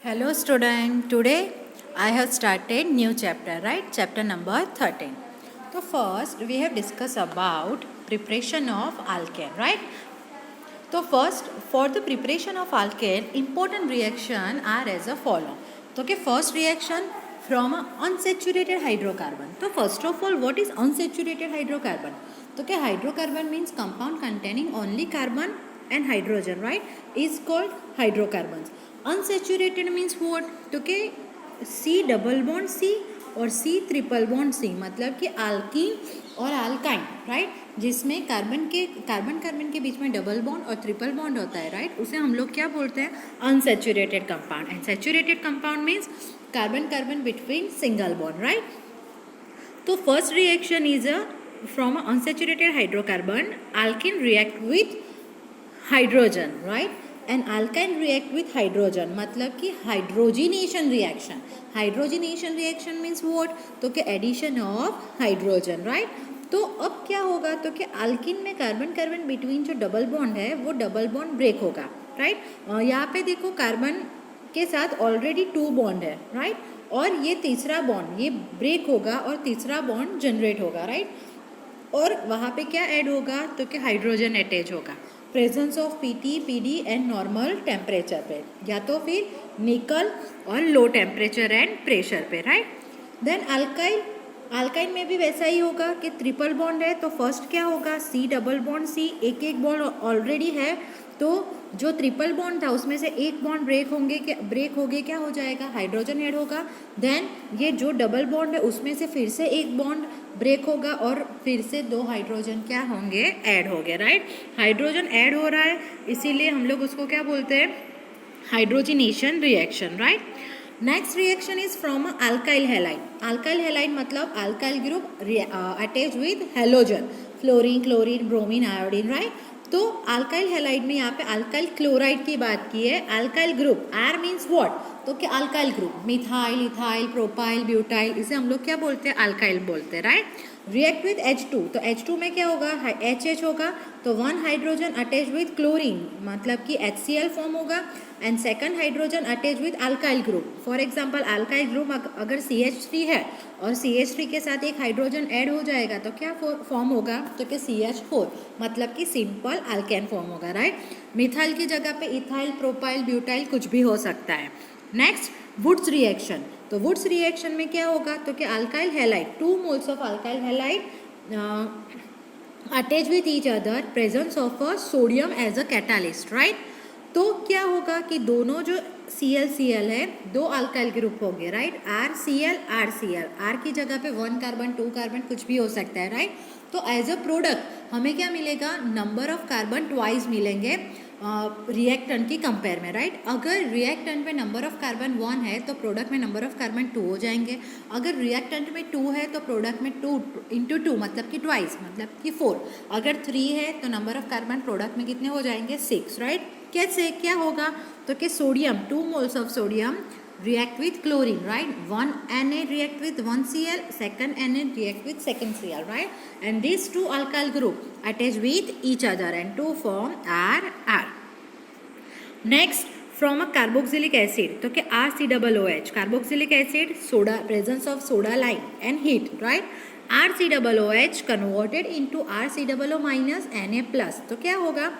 Hello student, today I have started new chapter, right? Chapter number 13. So first we have discussed about preparation of alkane, right? So first for the preparation of alkane, important reaction are as a follow. So okay, first reaction from a unsaturated hydrocarbon. So first of all, what is unsaturated hydrocarbon? So okay, hydrocarbon means compound containing only carbon and hydrogen, right? Is called hydrocarbons. Unsaturated means what? तो के C double bond C और C triple bond C, मतलब कि alkyne और alkyne, right, जिसमें carbon के बीच में डबल बॉन्ड और ट्रिपल बॉन्ड होता है, राइट, उसे हम लोग क्या बोलते हैं? Unsaturated compound. And saturated compound means carbon between single bond, right. तो first reaction is from unsaturated hydrocarbon, alkene react with hydrogen, right, and alkyne react with hydrogen, मतलब कि hydrogenation reaction. Hydrogenation reaction means what? तो कि addition of hydrogen, right. तो अब क्या होगा? तो कि अल्किन में कार्बन बिटवीन जो डबल बॉन्ड है वो डबल बॉन्ड ब्रेक होगा, राइट. यहाँ पे देखो कार्बन के साथ ऑलरेडी 2 बॉन्ड है, राइट, और ये तीसरा बॉन्ड ये ब्रेक होगा और तीसरा बॉन्ड जनरेट होगा, राइट. और वहाँ पे क्या ऐड होगा? तो कि हाइड्रोजन अटैच होगा presence of PT PD and normal temperature पे, या तो फिर निकल और लो टेम्परेचर एंड प्रेशर पे, राइट. देन अल्काइन में भी वैसा ही होगा कि ट्रिपल बॉन्ड है, तो फर्स्ट क्या होगा? सी डबल बॉन्ड सी, एक बॉन्ड ऑलरेडी है, तो जो ट्रिपल बॉन्ड था उसमें से एक बॉन्ड ब्रेक हो गए क्या हो जाएगा? हाइड्रोजन ऐड होगा. देन ये जो डबल बॉन्ड है उसमें से फिर से एक बॉन्ड ब्रेक होगा और फिर से 2 हाइड्रोजन क्या होंगे? ऐड हो गए, राइट. हाइड्रोजन ऐड हो रहा है इसीलिए हम लोग उसको क्या बोलते हैं? Hydrogenation reaction, right. Next reaction is from alkyl halide. Alkyl halide मतलब alkyl group attach with halogen, fluorine, chlorine, bromine, iodine, right. तो अल्काइल हैलाइड में यहाँ पे अल्काइल क्लोराइड की बात की है. Alkyl group R means what? तो क्या alkyl group methyl, ethyl, propyl, butyl, इसे हम लोग क्या बोलते हैं? अल्काइल बोलते हैं, राइट. रिएक्ट विथ H2, तो H2 में क्या होगा? HH होगा, तो 1 हाइड्रोजन अटैच विथ क्लोरीन, मतलब कि HCl फॉर्म होगा, and second hydrogen attach with alkyl group. For example alkyl group अगर CH3 है और CH3 के साथ एक हाइड्रोजन ऐड हो जाएगा तो क्या फॉर्म होगा? तो क्या CH4, मतलब कि सिंपल अल्केन फॉर्म होगा, राइट. मिथाइल की जगह पे इथाइल, प्रोपाइल, ब्यूटाइल कुछ भी हो सकता है. Next Wurtz reaction. तो वुड्स रिएक्शन में क्या होगा? तो कि alkyl halide 2 moles of alkyl halide attach with each other, presence of a sodium as a catalyst, right. तो क्या होगा कि दोनों जो Cl है 2 अल्काइल ग्रुप हो गए, राइट. RCl R की जगह पे 1 कार्बन 2 कार्बन कुछ भी हो सकता है, राइट. तो एज अ प्रोडक्ट हमें क्या मिलेगा? नंबर ऑफ कार्बन ट्वाइस मिलेंगे रिएक्टेंट की कंपेयर में, राइट. अगर रिएक्टेंट में नंबर ऑफ कार्बन 1 है तो प्रोडक्ट में नंबर ऑफ कार्बन 2 हो जाएंगे. अगर रिएक्टेंट में 2 है तो प्रोडक्ट में 2 इंटू 2 मतलब कि ट्वाइस, मतलब कि 4. अगर 3 है तो नंबर ऑफ कार्बन प्रोडक्ट में कितने हो जाएंगे? 6, राइट. कैसे क्या होगा? तो कि sodium 2 moles of sodium react with chlorine, right. 1 Na react with 1 Cl, second Na react with second Cl, right. And these 2 alkyl group attach with each other and to form R. Next from a carboxylic acid, तो क्या RCOOH, carboxylic acid, soda, presence of soda lime and heat, right. RCOOH converted into RCOO minus Na plus, तो क्या होगा?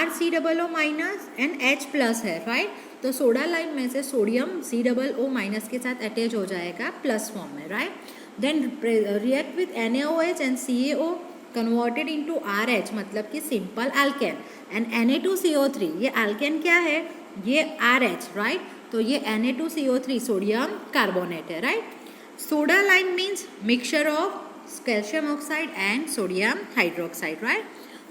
RCOO minus and H plus है, right. तो soda lime में से sodium COO minus के साथ अटैच हो जाएगा प्लस फॉर्म में, right. Then react with NaOH and CaO converted into RH, मतलब कि सिंपल अल्केन, एंड Na2CO3, ये अल्केन क्या है? ये RH, राइट. तो ये Na2CO3 सोडियम कार्बोनेट है, right. Soda lime means mixture of calcium oxide and sodium hydroxide, right.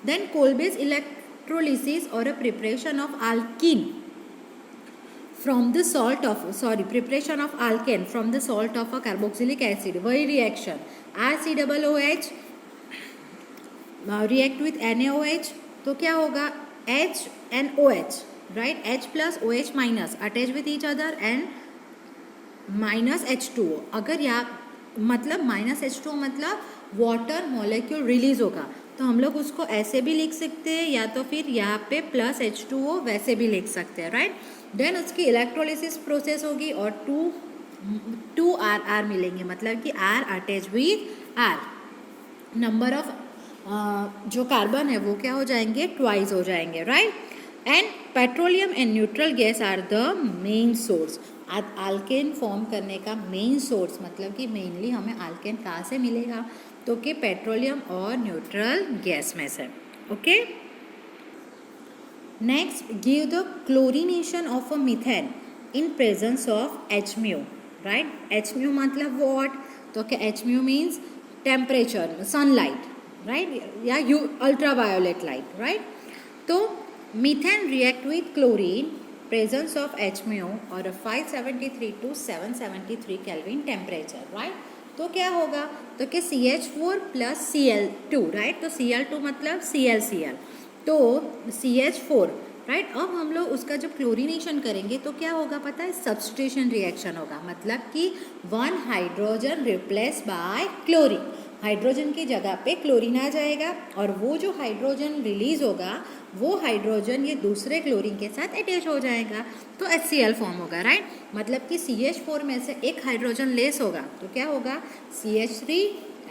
Then Kolbe's electrolysis और a preparation of alkene from the salt of preparation of alkane from the salt of a carboxylic acid, वही reaction RCOOH react with NaOH, तो क्या होगा? H and OH, right. H plus OH minus attach with each other and minus H2O. अगर यहाँ मतलब minus H2O मतलब water molecule release होगा, तो हम लोग उसको ऐसे भी लिख सकते हैं या तो फिर यहाँ पे प्लस H2O वैसे भी लिख सकते हैं, राइट। देन उसकी इलेक्ट्रोलिसिस प्रोसेस होगी और टू आर मिलेंगे, मतलब कि R attach with R, number of जो कार्बन है वो क्या हो जाएंगे, ट्वाइस हो जाएंगे, right. And petroleum and neutral gas are the main source. Alkane form करने का मेन सोर्स मतलब कि मेनली हमें आल्केन कहाँ से मिलेगा, तो कि पेट्रोलियम और न्यूट्रल गैस में से, okay. Next, give the chlorination of a methane in presence of HMu, right. HMu मतलब व्हाट, तो कि HMu means temperature, sunlight, right, या अल्ट्रावायोलेट लाइट, राइट। तो methane react with chlorine presence of HMu और 573 to 773 kelvin temperature, right. तो क्या होगा, तो कि CH4 प्लस Cl2, राइट। तो Cl2 मतलब ClCl, तो CH4, राइट। अब हम लोग उसका जब क्लोरीनेशन करेंगे तो क्या होगा पता है, सब्स्टिट्यूशन रिएक्शन होगा, मतलब कि one hydrogen replace by chlorine, hydrogen की जगह पे क्लोरीन आ जाएगा और वो जो हाइड्रोजन रिलीज होगा वो हाइड्रोजन ये दूसरे क्लोरीन के साथ अटैच हो जाएगा, तो HCl फॉर्म होगा, राइट। मतलब कि CH4 में से एक हाइड्रोजन लेस होगा तो क्या होगा, CH3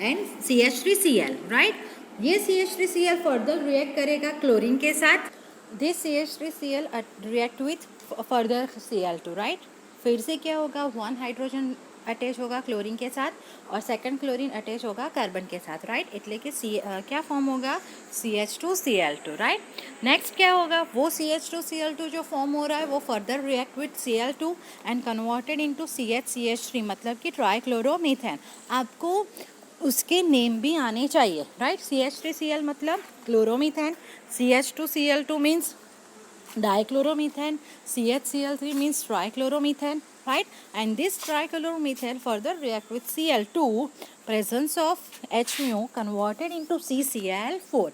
एंड CH3Cl, राइट। ये CH3Cl फर्दर रिएक्ट करेगा क्लोरीन के साथ, this CH3Cl react with further Cl2, right. फिर से क्या होगा, वन हाइड्रोजन अटैच होगा क्लोरीन के साथ और सेकंड क्लोरीन अटैच होगा कार्बन के साथ, राइट। इसलिए कि क्या फॉर्म होगा, CH2Cl2, राइट। नेक्स्ट क्या होगा, वो CH2Cl2 जो फॉर्म हो रहा है वो further react with Cl2 and converted into CH3, मतलब कि ट्राइक्लोरोमीथेन। आपको उसके नेम भी आने चाहिए, राइट। CH3Cl मतलब chloromethane, CH2Cl2 means dichloromethane, CHCl3 means trichloromethane, right? And this trichloromethane further react with Cl2, presence of HMu converted into CCl4,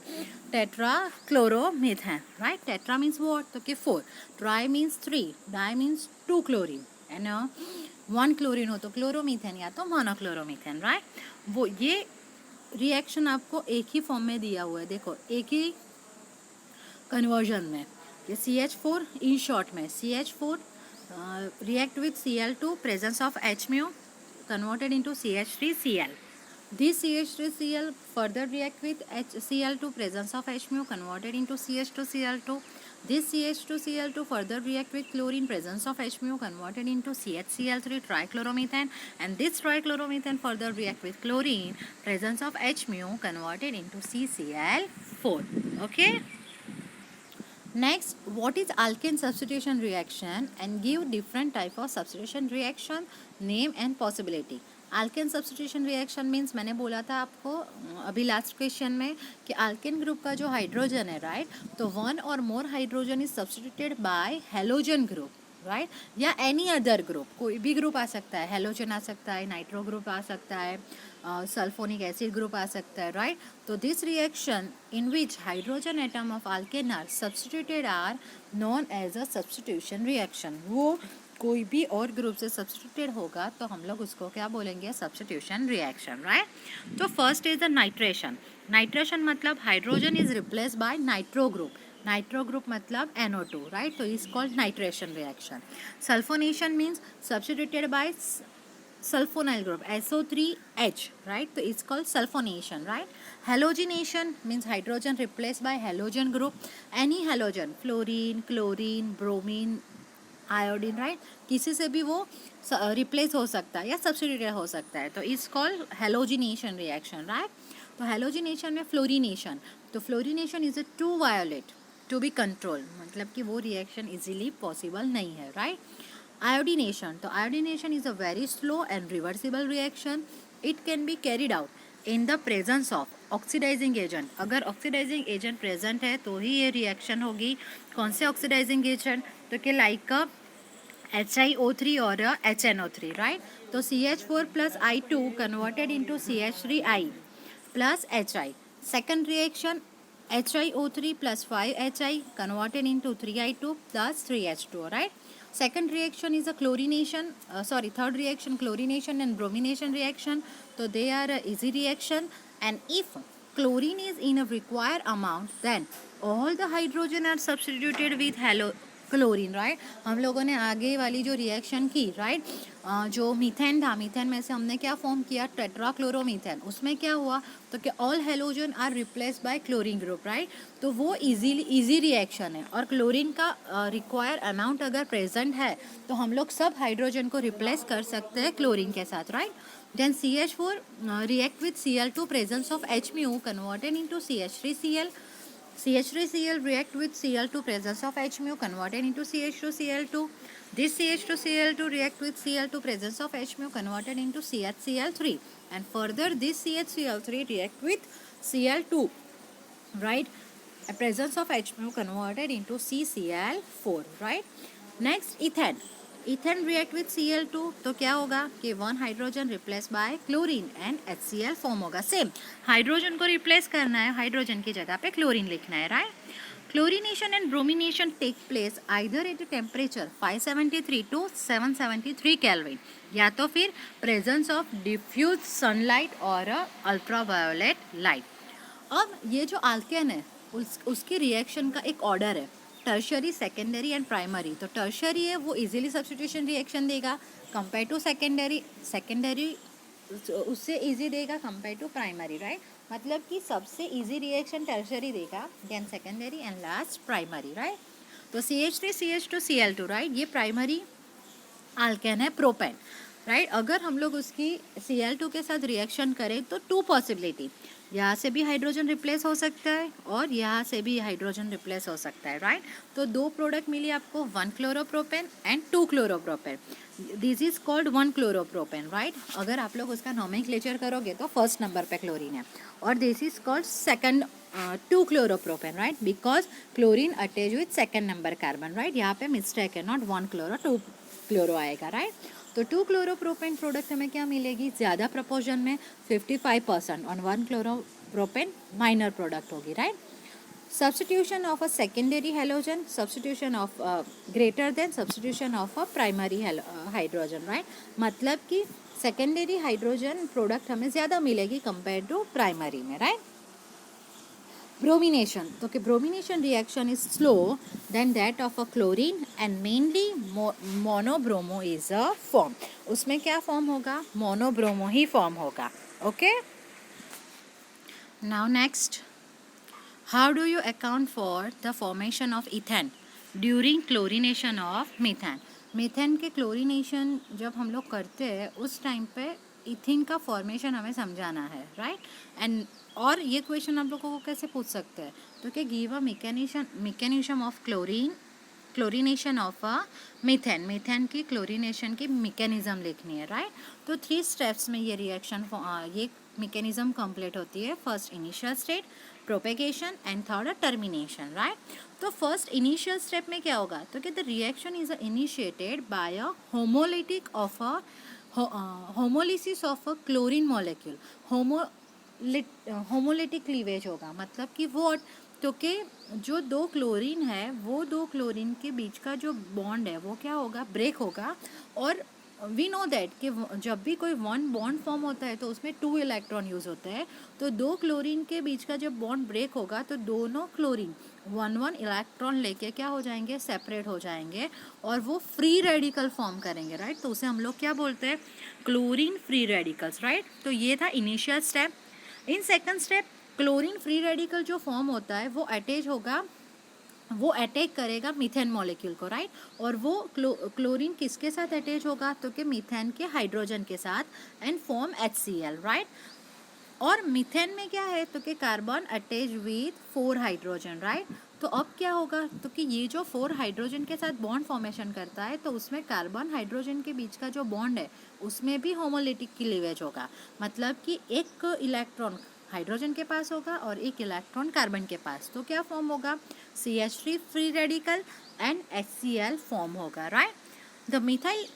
tetrachloromethane, right? Tetra means what? Okay, 4. Tri means 3. Di means 2 chlorine. And 1 chlorine हो तो chloromethane या तो मोनोक्लोरोमीथेन, right. वो ये reaction आपको एक ही form में दिया हुआ है, देखो एक ही कन्वर्जन में, ये CH4 इन शॉर्ट में CH4 react with Cl2, presence of HMu converted into CH3Cl. This CH3Cl further react with Cl2, presence of HMu converted into CH2Cl2. This CH2Cl2 further react with chlorine, presence of HMu converted into CHCl3 trichloromethane, and this trichloromethane further react with chlorine, presence of HMu converted into CCl4. Okay. Next, what is alkane substitution reaction and give different type of substitution reaction, name and possibility. alkane substitution reaction means मैंने बोला था आपको अभी last question में कि alkane group का जो hydrogen है, राइट, तो वन और more hydrogen is substituted bye halogen group, right, या एनी अदर ग्रुप, कोई भी ग्रुप आ सकता है, हेलोजन आ सकता है, नाइट्रो ग्रुप आ सकता है, सल्फोनिक एसिड ग्रुप आ सकता है, राइट। तो this reaction in which hydrogen atom of alkane are substituted are known as a substitution reaction. वो कोई भी और ग्रुप से सब्स्टिट्यूटेड होगा तो हम लोग उसको क्या बोलेंगे, सब्स्टिट्यूशन रिएक्शन, राइट। तो first is the nitration. Nitration मतलब hydrogen is replace by nitro group, nitro group मतलब NO2, राइट, तो is called nitration reaction. Sulfonation means substituted by sulfonyl group SO3H, right, so it's called sulfonation, right. Halogenation means hydrogen replaced by halogen group, any halogen, fluorine, chlorine, bromine, iodine, right, किसी से भी वो replace हो सकता है या substituted हो सकता है, तो it's called halogenation reaction, right. तो हेलोजिनेशन में फ्लोरिनेशन, तो fluorination is a too violent to be control, मतलब कि वो रिएक्शन इजीली पॉसिबल नहीं है, राइट। Iodination, तो iodination is a very slow and reversible reaction. It can be carried out in the presence of oxidizing agent. अगर oxidizing agent present है तो ही ये reaction होगी। कौन से oxidizing agent, तो कि like HiO3 और HNO3, right? तो CH4 plus I2 converted into CH3I plus HI. Second reaction HiO3 plus 5HI converted into 3I2 plus 3H2, right? Second reaction is a chlorination, third reaction chlorination and bromination reaction. So they are a easy reaction, and if chlorine is in a required amount, then all the hydrogen are substituted with chlorine, right. हम लोगों ने आगे वाली जो reaction की, right, जो methane था, methane में से हमने क्या फॉर्म किया, टेट्राक्लोरोमीथेन. उसमें क्या हुआ, तो कि all halogen are replace by chlorine group, right. तो वो इजी रिएक्शन है, और क्लोरीन का रिक्वायर अमाउंट अगर प्रेजेंट है तो हम लोग सब हाइड्रोजन को रिप्लेस कर सकते हैं क्लोरीन के साथ, right. Then CH4 react with Cl2, presence of H mu converted into CH3Cl. CH3Cl react with Cl2, presence of H mu converted into CH2Cl2. This CH2Cl2 react with Cl2, presence of H mu converted into CHCl3. And further this CHCl3 react with Cl2, right? A presence of H mu converted into CCl4, right? Next, ethane. Ethane react with Cl2, तो क्या होगा कि one hydrogen replace by chlorine and HCl form होगा. Same hydrogen को replace करना है, hydrogen की जगह पे क्लोरीन लिखना है, right. Chlorination and bromination take place either at temperature 573 to 773 kelvin, या तो फिर प्रेजेंस ऑफ डिफ्यूज सनलाइट और अल्ट्रावायोलेट लाइट. अब ये जो अल्केन है उसकी रिएक्शन का एक ऑर्डर है, टर्शरी, सेकेंडरी एंड प्राइमरी. तो टर्शरी है वो इजीली सब्स्टिट्यूशन रिएक्शन देगा कंपेयर टू सेकेंडरी, सेकेंडरी उससे इजी देगा कंपेयर टू प्राइमरी, राइट. मतलब कि सबसे इजी रिएक्शन टर्शरी देगा, then secondary and last primary, right. तो CH3CH2Cl2, राइट, ये प्राइमरी अल्केन है, प्रोपेन, राइट. अगर हम लोग उसकी Cl2 के साथ रिएक्शन करें तो टू पॉसिबिलिटी, यहाँ से भी हाइड्रोजन रिप्लेस हो सकता है और यहाँ से भी हाइड्रोजन रिप्लेस हो सकता है, राइट. तो दो प्रोडक्ट मिली आपको, 1 chloropropane and 2 chloropropane. This is called 1 chloropropane, right. अगर आप लोग उसका नोमेनक्लेचर करोगे तो फर्स्ट नंबर पे क्लोरीन है, और this is called second 2 chloropropane, right, because chlorine attach with second number carbon, right. यहाँ पे मिस्टेक है, नॉट 1 क्लोरो 2 क्लोरो आएगा, राइट. तो 2 क्लोरोप्रोपेन प्रोडक्ट हमें क्या मिलेगी, ज़्यादा प्रपोर्शन में 55%, और 1 क्लोरोप्रोपेन माइनर प्रोडक्ट होगी, right. Substitution of a secondary halogen, substitution of greater than substitution of a primary hydrogen, right. मतलब कि सेकेंडरी हाइड्रोजन प्रोडक्ट हमें ज़्यादा मिलेगी कंपेयर टू प्राइमरी में, राइट. ब्रोमिनेशन, तो कि bromination reaction is slow than that of a chlorine and mainly monobromo is a form. उसमें क्या फॉर्म होगा, मोनोब्रोमो ही फॉर्म होगा, okay. Now next, how do you account for the formation of ethane during chlorination of methane. Methane के chlorination जब हम लोग करते हैं उस टाइम पे इथिन का फॉर्मेशन हमें समझाना है, राइट. एंड और ये क्वेश्चन आप लोगों को कैसे पूछ सकते हैं, तो कि give a mechanism of chlorination of a methane. Methane की क्लोरिनेशन की मैकेनिज्म लिखनी है, राइट. तो 3 स्टेप्स में ये रिएक्शन ये मैकेनिज्म कंप्लीट होती है. First initial state, propagation and third termination, right. तो फर्स्ट इनिशियल स्टेप में क्या होगा, तो कि the reaction is initiated by a homolysis of a chlorine molecule. Homolytic cleavage होगा, मतलब कि वो, तो कि जो 2 क्लोरीन है वो 2 क्लोरीन के बीच का जो बॉन्ड है वो क्या होगा, ब्रेक होगा. और वी नो दैट कि जब भी कोई 1 बॉन्ड फॉर्म होता है तो उसमें 2 इलेक्ट्रॉन यूज़ होते हैं. तो 2 क्लोरीन के बीच का जब बॉन्ड ब्रेक होगा तो दोनों क्लोरीन 1 इलेक्ट्रॉन लेके क्या हो जाएंगे, सेपरेट हो जाएंगे, और वो फ्री रेडिकल फॉर्म करेंगे, राइट. तो उसे हम लोग क्या बोलते हैं, क्लोरीन फ्री रेडिकल्स, राइट. तो ये था initial step. In second step chlorine free radical जो फॉर्म होता है वो अटैक करेगा मीथेन मॉलिक्यूल को, राइट. और वो क्लोरीन किसके साथ अटैच होगा, तो कि मीथेन के हाइड्रोजन के साथ, एंड फॉर्म HCl, राइट. और मीथेन में क्या है, तो कि carbon attach with 4 hydrogen, right. तो अब क्या होगा, तो कि ये जो 4 हाइड्रोजन के साथ बॉन्ड फॉर्मेशन करता है तो उसमें कार्बन हाइड्रोजन के बीच का जो बॉन्ड है उसमें भी होमोलिटिक क्लीवेज होगा. मतलब कि एक इलेक्ट्रॉन हाइड्रोजन के पास होगा और एक इलेक्ट्रॉन कार्बन के पास. तो क्या फॉर्म होगा, CH3 free radical and HCl form होगा, राइट. द मिथाइल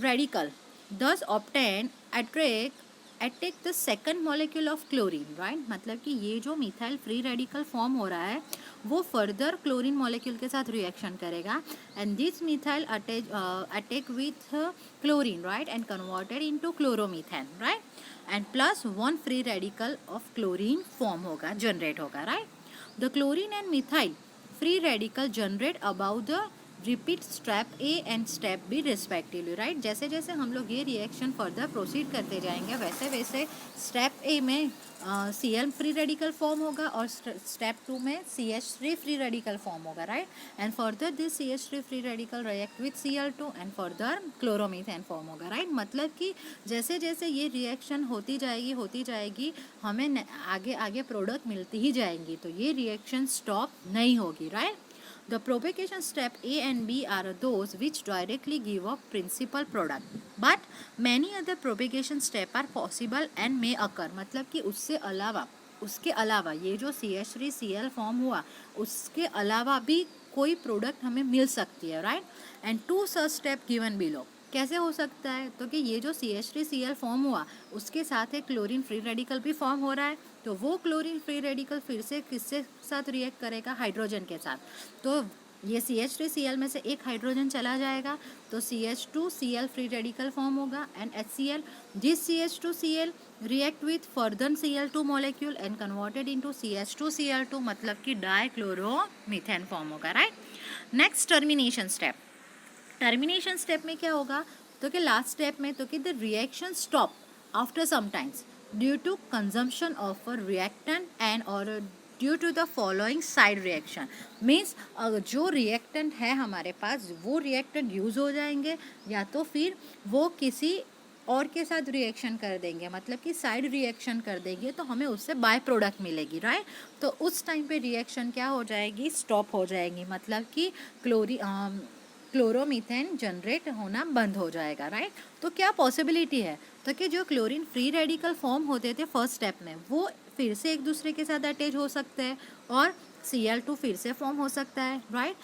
रेडिकल दस obtain attack the second molecule of chlorine, right. मतलब कि ये जो मिथाइल फ्री रेडिकल फॉर्म हो रहा है वो फर्दर क्लोरीन मॉलिक्यूल के साथ रिएक्शन करेगा, and this methyl attack with chlorine, right, and converted into chloromethane, right. And plus 1 free radical of chlorine form होगा, जनरेट होगा, right. The chlorine and methyl free radical generate about the repeat step A and step B respectively, right. जैसे जैसे हम लोग ये reaction further proceed करते जाएंगे वैसे वैसे स्टेप ए में Cl फ्री रेडिकल फॉर्म होगा और स्टेप 2 में CH3 फ्री रेडिकल फॉर्म होगा, right. And further this CH3 free radical react with Cl2 and further chloromethane form होगा, राइट. मतलब कि जैसे जैसे ये रिएक्शन होती जाएगी हमें आगे आगे प्रोडक्ट मिलती ही जाएंगी, तो ये रिएक्शन स्टॉप नहीं होगी, right. The propagation step A and B are those which directly give a principal product, but many other propagation step are possible and may occur. मतलब कि उसके अलावा ये जो CH3Cl फॉर्म हुआ उसके अलावा भी कोई प्रोडक्ट हमें मिल सकती है, right. And to such step given below. कैसे हो सकता है? तो कि ये जो CH3Cl फॉर्म हुआ उसके साथ एक क्लोरीन फ्री रेडिकल भी फॉर्म हो रहा है, तो वो क्लोरीन फ्री रेडिकल फिर से किससे साथ रिएक्ट करेगा? हाइड्रोजन के साथ. तो ये CH3Cl में से एक हाइड्रोजन चला जाएगा तो CH2Cl फ्री रेडिकल फॉर्म होगा and HCl. This CH2Cl react with further Cl2 molecule and converted into CH2Cl2, मतलब कि डाइक्लोरोमीथेन फॉर्म होगा, right. Next termination step. Termination step में क्या होगा? तो कि लास्ट स्टेप में तो कि the reaction stop after some times due to consumption of a reactant and और due to the following side reaction. Means जो रिएक्टेंट है हमारे पास वो रिएक्टेंट यूज़ हो जाएंगे या तो फिर वो किसी और के साथ रिएक्शन कर देंगे, मतलब कि साइड रिएक्शन कर देंगे तो हमें उससे बाय प्रोडक्ट मिलेगी, राइट. तो उस टाइम पे रिएक्शन क्या हो जाएगी? स्टॉप हो जाएगी, मतलब कि क्लोरोमीथेन जनरेट होना बंद हो जाएगा, राइट. तो क्या पॉसिबिलिटी है? तो कि जो क्लोरीन फ्री रेडिकल फॉर्म होते थे फर्स्ट स्टेप में वो फिर से एक दूसरे के साथ अटैच हो सकते हैं और Cl2 फिर से फॉर्म हो सकता है, राइट.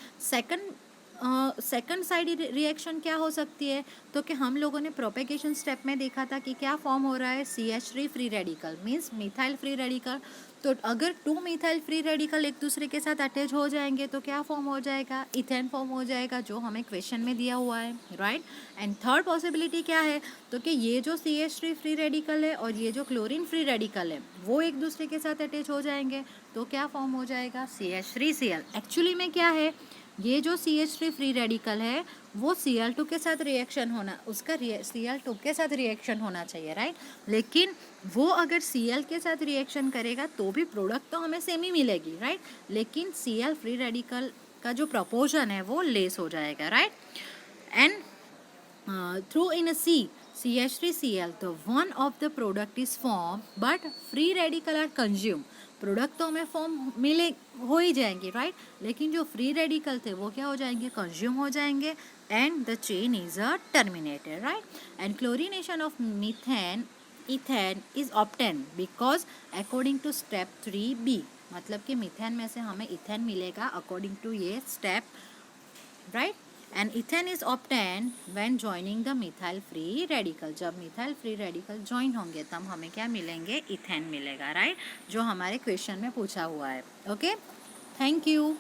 सेकंड साइड रिएक्शन क्या हो सकती है? तो कि हम लोगों ने प्रोपेगेशन स्टेप में देखा था कि क्या फॉर्म हो रहा है? CH3 free radical means methyl free radical. तो अगर 2 मिथाइल फ्री रेडिकल एक दूसरे के साथ अटैच हो जाएंगे तो क्या फॉर्म हो जाएगा? इथेन फॉर्म हो जाएगा, जो हमें क्वेश्चन में दिया हुआ है, राइट. एंड थर्ड पॉसिबिलिटी क्या है? तो कि ये जो CH3 फ्री रेडिकल है और ये जो क्लोरीन फ्री रेडिकल है वो एक दूसरे के साथ अटैच हो जाएंगे तो क्या फॉर्म हो जाएगा? CH3Cl. एक्चुअली में क्या है? ये जो CH3 फ्री रेडिकल है वो Cl2 के साथ रिएक्शन होना, उसका Cl2 के साथ रिएक्शन होना चाहिए, राइट. लेकिन वो अगर Cl के साथ रिएक्शन करेगा तो भी प्रोडक्ट तो हमें सेम ही मिलेगी, राइट. लेकिन Cl फ्री रेडिकल का जो प्रपोर्शन है वो लेस हो जाएगा, right. And through in a CH3Cl the one of the product is formed but free radical are consumed. Product तो हमें फॉर्म मिले हो ही जाएंगे, राइट. लेकिन जो फ्री रेडिकल थे वो क्या हो जाएंगे? कंज्यूम हो जाएंगे and the chain is a terminated, right. And chlorination of ethane is obtain because according to step 3B, मतलब कि मिथेन में से हमें इथेन मिलेगा अकॉर्डिंग टू ये step, right. And ethane is obtain when joining the methyl free radical. जब methyl free radical join होंगे तब हमें क्या मिलेंगे? इथेन मिलेगा, राइट. जो हमारे क्वेश्चन में पूछा हुआ है. Okay, thank you.